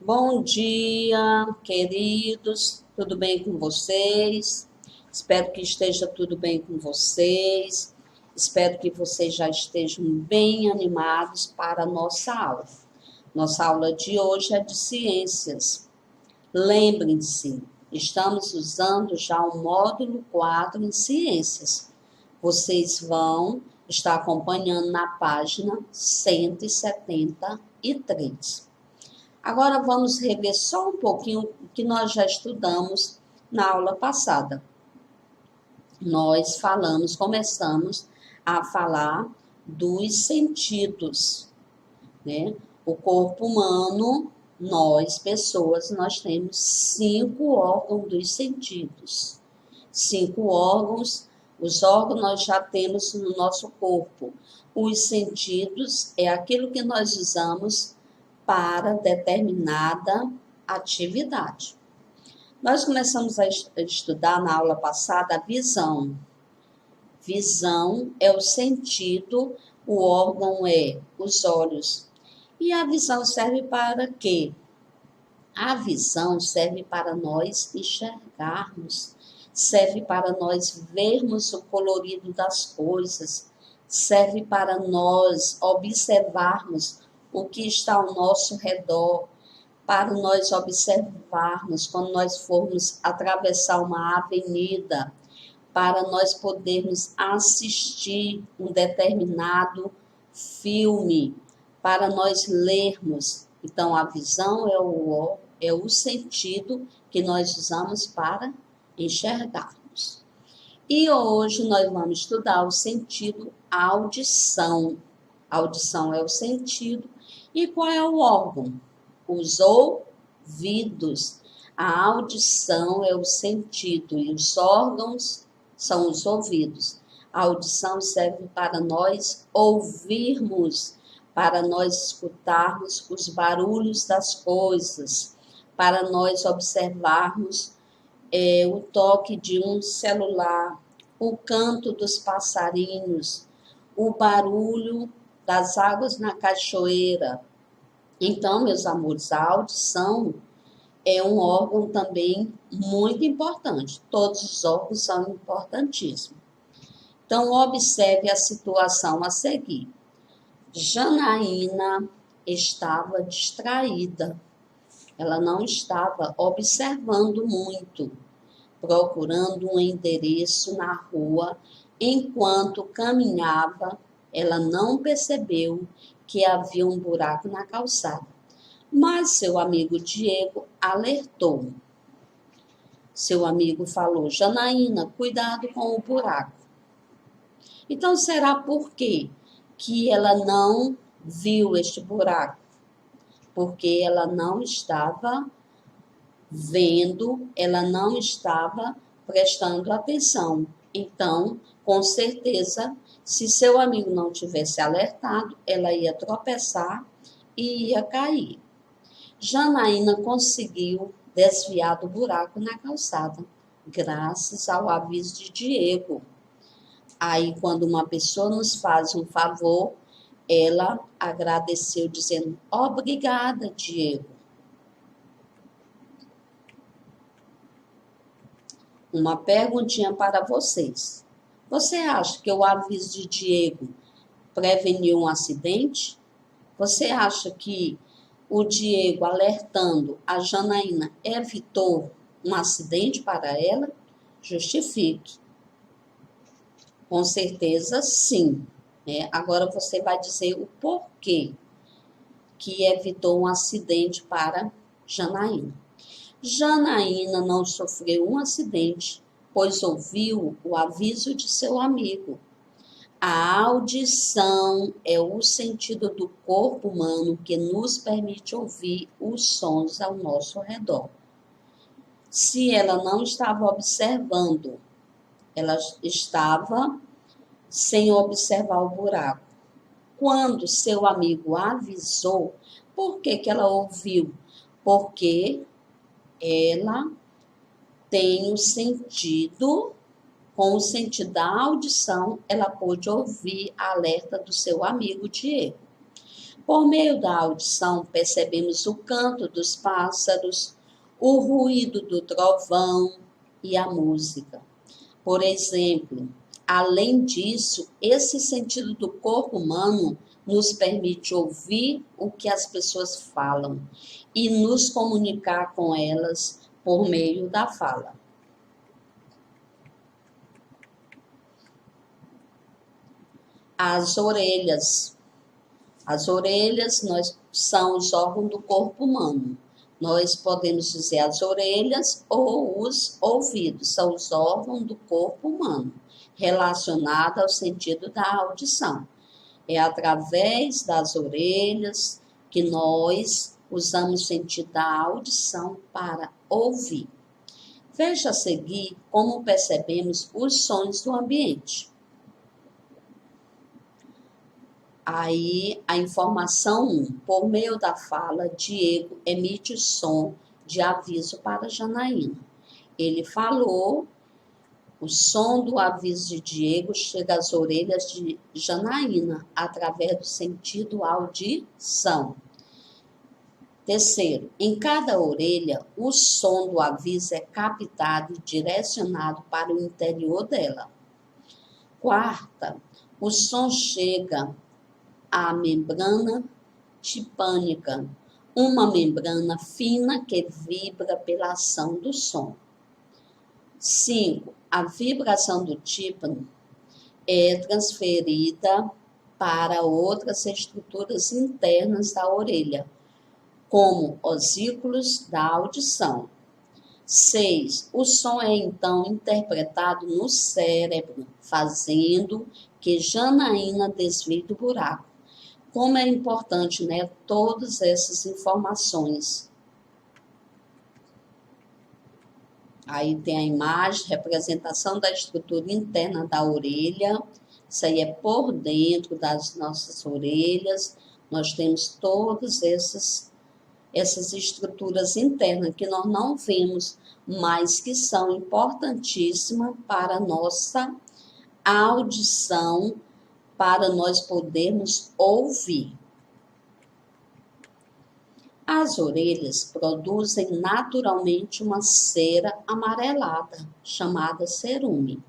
Bom dia, queridos. Tudo bem com vocês? Espero que esteja tudo bem com vocês. Espero que vocês já estejam bem animados para a nossa aula. Nossa aula de hoje é de ciências. Lembrem-se, estamos usando já o módulo 4 em ciências. Vocês vão estar acompanhando na página 173. Agora vamos rever só um pouquinho o que nós já estudamos na aula passada. Começamos a falar dos sentidos, né? O corpo humano, nós, pessoas, nós temos 5 órgãos dos sentidos. 5 órgãos, os órgãos nós já temos no nosso corpo. Os sentidos é aquilo que nós usamos para determinada atividade. Nós começamos a estudar na aula passada a visão. Visão é o sentido, o órgão é os olhos. E a visão serve para quê? A visão serve para nós enxergarmos, serve para nós vermos o colorido das coisas, serve para nós observarmos o que está ao nosso redor, para nós observarmos quando nós formos atravessar uma avenida, para nós podermos assistir um determinado filme, para nós lermos. Então, a visão é o sentido que nós usamos para enxergarmos. E hoje nós vamos estudar o sentido audição. A audição é o sentido. E qual é o órgão? Os ouvidos. A audição é o sentido e os órgãos são os ouvidos. A audição serve para nós ouvirmos, para nós escutarmos os barulhos das coisas, para nós observarmos o toque de um celular, o canto dos passarinhos, o barulho das águas na cachoeira. Então, meus amores, a audição é um órgão também muito importante. Todos os órgãos são importantíssimos. Então, observe a situação a seguir. Janaína estava distraída. Ela não estava observando muito, procurando um endereço na rua. Enquanto caminhava, ela não percebeu que havia um buraco na calçada. Mas seu amigo Diego alertou. Seu amigo falou: Janaína, cuidado com o buraco. Então, será por quê que ela não viu este buraco? Porque ela não estava vendo, ela não estava prestando atenção. Então, com certeza, se seu amigo não tivesse alertado, ela ia tropeçar e ia cair. Janaína conseguiu desviar do buraco na calçada, graças ao aviso de Diego. Aí, quando uma pessoa nos faz um favor, ela agradeceu, dizendo: obrigada, Diego. Uma perguntinha para vocês. Você acha que o aviso de Diego preveniu um acidente? Você acha que o Diego alertando a Janaína evitou um acidente para ela? Justifique. Com certeza, sim. Agora você vai dizer o porquê que evitou um acidente para Janaína. Janaína não sofreu um acidente, pois ouviu o aviso de seu amigo. A audição é o sentido do corpo humano que nos permite ouvir os sons ao nosso redor. Se ela não estava observando, ela estava sem observar o buraco. Quando seu amigo avisou, por que ela ouviu? Porque ela tem o sentido, com o sentido da audição, ela pôde ouvir a alerta do seu amigo Diego. Por meio da audição, percebemos o canto dos pássaros, o ruído do trovão e a música. Por exemplo, além disso, esse sentido do corpo humano nos permite ouvir o que as pessoas falam e nos comunicar com elas por meio da fala. As orelhas. As orelhas são os órgãos do corpo humano. Nós podemos dizer as orelhas ou os ouvidos, são os órgãos do corpo humano, relacionados ao sentido da audição. É através das orelhas que nós usamos o sentido da audição para ouvir. Veja a seguir como percebemos os sons do ambiente. Aí, a informação 1. Por meio da fala, Diego emite o som de aviso para Janaína. Ele falou, o som do aviso de Diego chega às orelhas de Janaína, através do sentido audição. Terceiro, em cada orelha, o som do aviso é captado e direcionado para o interior dela. Quarta, o som chega à membrana tipânica, uma membrana fina que vibra pela ação do som. 5. A vibração do tímpano é transferida para outras estruturas internas da orelha, como osículos da audição. 6. O som é então interpretado no cérebro, fazendo que Janaína desvie do buraco. Como é importante, né, todas essas informações. Aí tem a imagem, representação da estrutura interna da orelha. Isso aí é por dentro das nossas orelhas. Nós temos todas essas estruturas internas que nós não vemos, mas que são importantíssimas para a nossa audição, para nós podermos ouvir. As orelhas produzem naturalmente uma cera amarelada, chamada cerume.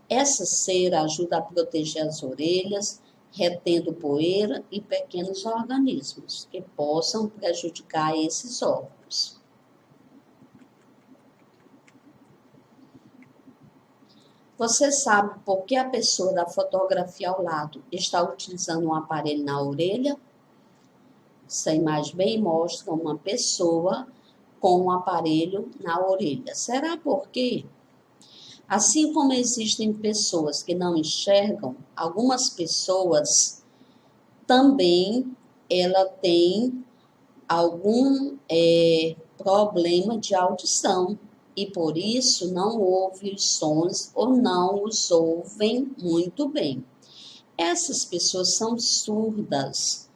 Essa cera ajuda a proteger as orelhas, retendo poeira e pequenos organismos que possam prejudicar esses órgãos. Você sabe por que a pessoa da fotografia ao lado está utilizando um aparelho na orelha? Essa imagem bem mostra uma pessoa com um aparelho na orelha. Será por quê? Assim como existem pessoas que não enxergam, algumas pessoas também ela tem algum problema de audição e por isso não ouve os sons ou não os ouvem muito bem. Essas pessoas são surdas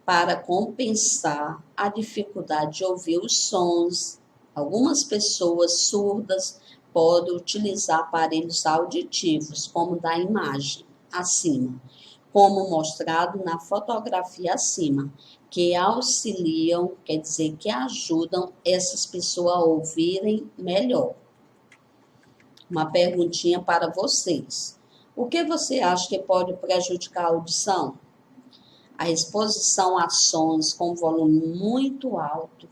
para compensar a dificuldade de ouvir os sons. Algumas pessoas surdas podem utilizar aparelhos auditivos, como da imagem acima, como mostrado na fotografia acima, que auxiliam, quer dizer, que ajudam essas pessoas a ouvirem melhor. Uma perguntinha para vocês. O que você acha que pode prejudicar a audição? A exposição a sons com volume muito alto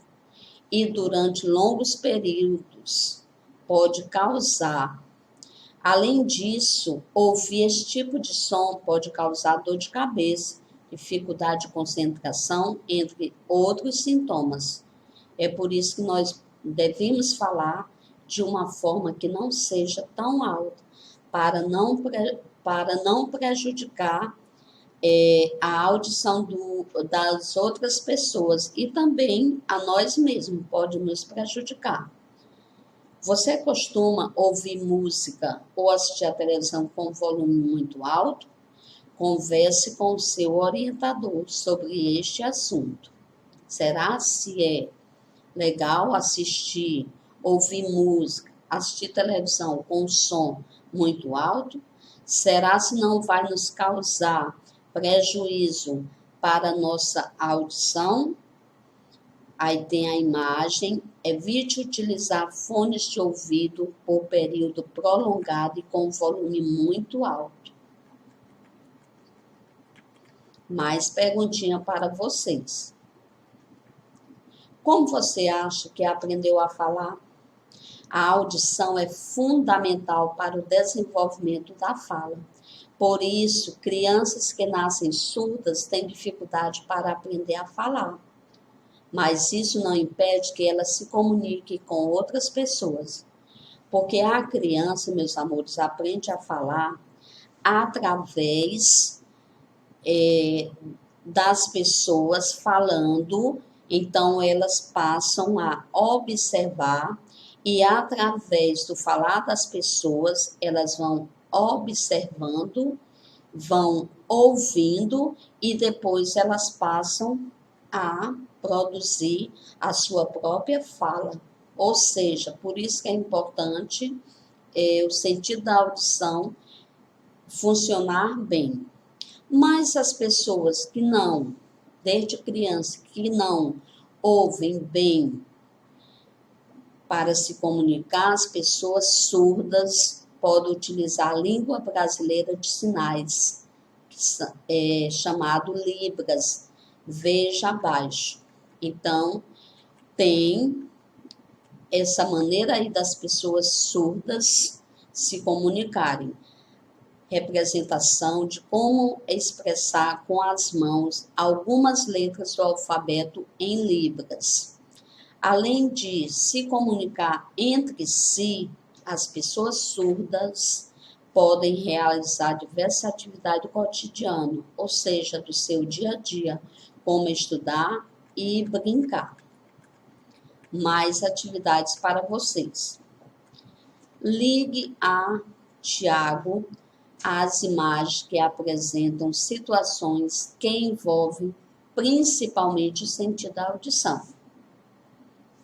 e durante longos períodos pode causar. Além disso, ouvir esse tipo de som pode causar dor de cabeça, dificuldade de concentração, entre outros sintomas. É por isso que nós devemos falar de uma forma que não seja tão alta, para não prejudicar a audição das outras pessoas e também a nós mesmos, pode nos prejudicar. Você costuma ouvir música ou assistir a televisão com volume muito alto? Converse com o seu orientador sobre este assunto. Será se é legal ouvir música, assistir televisão com som muito alto? Será se não vai nos causar prejuízo para a nossa audição. Aí tem a imagem, evite utilizar fones de ouvido por período prolongado e com volume muito alto. Mais perguntinha para vocês. Como você acha que aprendeu a falar? A audição é fundamental para o desenvolvimento da fala. Por isso, crianças que nascem surdas têm dificuldade para aprender a falar. Mas isso não impede que ela se comunique com outras pessoas. Porque a criança, meus amores, aprende a falar através das pessoas falando, então elas passam a observar e através do falar das pessoas, elas vão observando, vão ouvindo e depois elas passam a produzir a sua própria fala. Ou seja, por isso que é importante o sentido da audição funcionar bem. Mas as pessoas que não, desde criança, que não ouvem bem para se comunicar, as pessoas surdas podem utilizar a língua brasileira de sinais, chamado Libras, veja abaixo. Então, tem essa maneira aí das pessoas surdas se comunicarem. Representação de como expressar com as mãos algumas letras do alfabeto em Libras. Além de se comunicar entre si, as pessoas surdas podem realizar diversas atividades cotidianas, ou seja, do seu dia a dia, como estudar e brincar. Mais atividades para vocês. Ligue a Tiago as imagens que apresentam situações que envolvem principalmente o sentido da audição.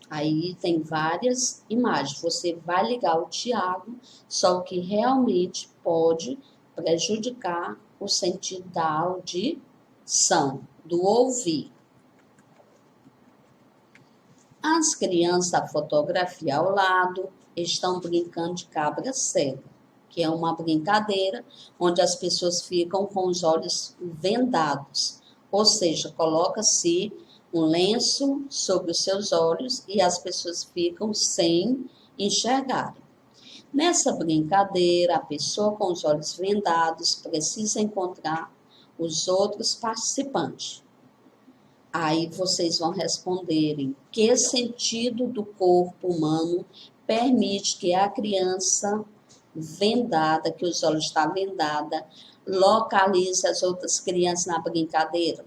Aí tem várias imagens. Você vai ligar o Tiago, só que realmente pode prejudicar o sentido da audição, do ouvir. As crianças da fotografia ao lado estão brincando de cabra cega, que é uma brincadeira onde as pessoas ficam com os olhos vendados, ou seja, coloca-se um lenço sobre os seus olhos e as pessoas ficam sem enxergar. Nessa brincadeira, a pessoa com os olhos vendados precisa encontrar os outros participantes. Aí vocês vão responderem que sentido do corpo humano permite que a criança vendada, que os olhos estão vendada, localize as outras crianças na brincadeira.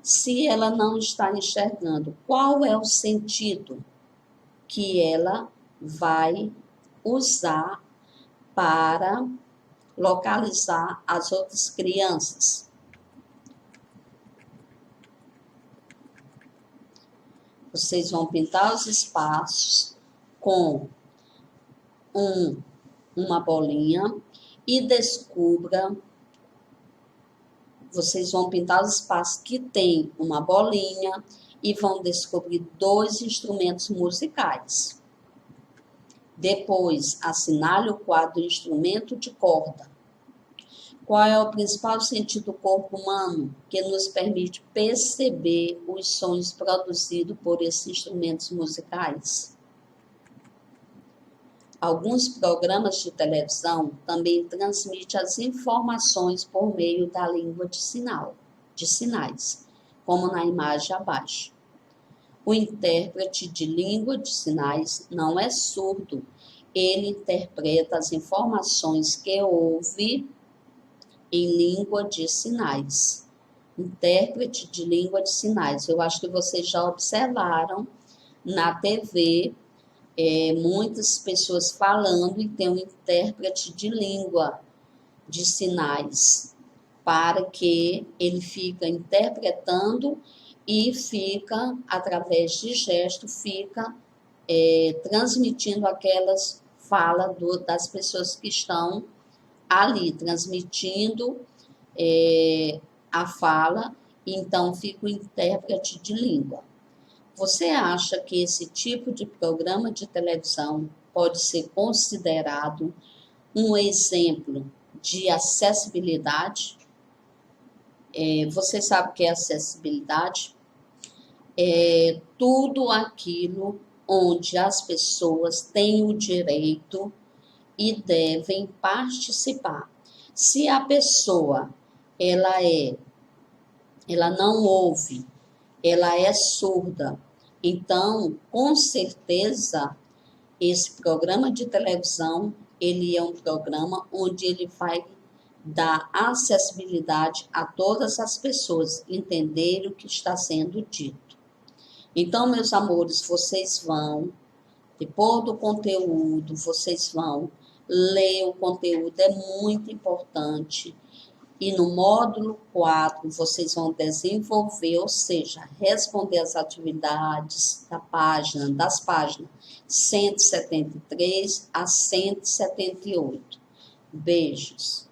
Se ela não está enxergando, qual é o sentido que ela vai usar para localizar as outras crianças? Vocês vão pintar os espaços com uma bolinha e descubra. Vocês vão pintar os espaços que tem uma bolinha e vão descobrir 2 instrumentos musicais. Depois, assinale o quadro instrumento de corda. Qual é o principal sentido do corpo humano que nos permite perceber os sons produzidos por esses instrumentos musicais? Alguns programas de televisão também transmitem as informações por meio da língua de sinais, como na imagem abaixo. O intérprete de língua de sinais não é surdo, ele interpreta as informações que ouve em língua de sinais. Intérprete de língua de sinais. Eu acho que vocês já observaram na TV muitas pessoas falando e tem um intérprete de língua de sinais para que ele fica interpretando e fica, através de gesto, fica transmitindo aquelas falas das pessoas que estão ali, transmitindo a fala então fica o intérprete de língua. Você acha que esse tipo de programa de televisão pode ser considerado um exemplo de acessibilidade? Você sabe o que é acessibilidade? É tudo aquilo onde as pessoas têm o direito e devem participar. Se a pessoa ela não ouve, ela é surda, então, com certeza, esse programa de televisão, ele é um programa onde ele vai dar acessibilidade a todas as pessoas entenderem o que está sendo dito. Então, meus amores, vocês vão, depois do conteúdo, vocês vão ler o conteúdo, é muito importante. E no módulo 4, vocês vão desenvolver, ou seja, responder as atividades das páginas 173 a 178. Beijos.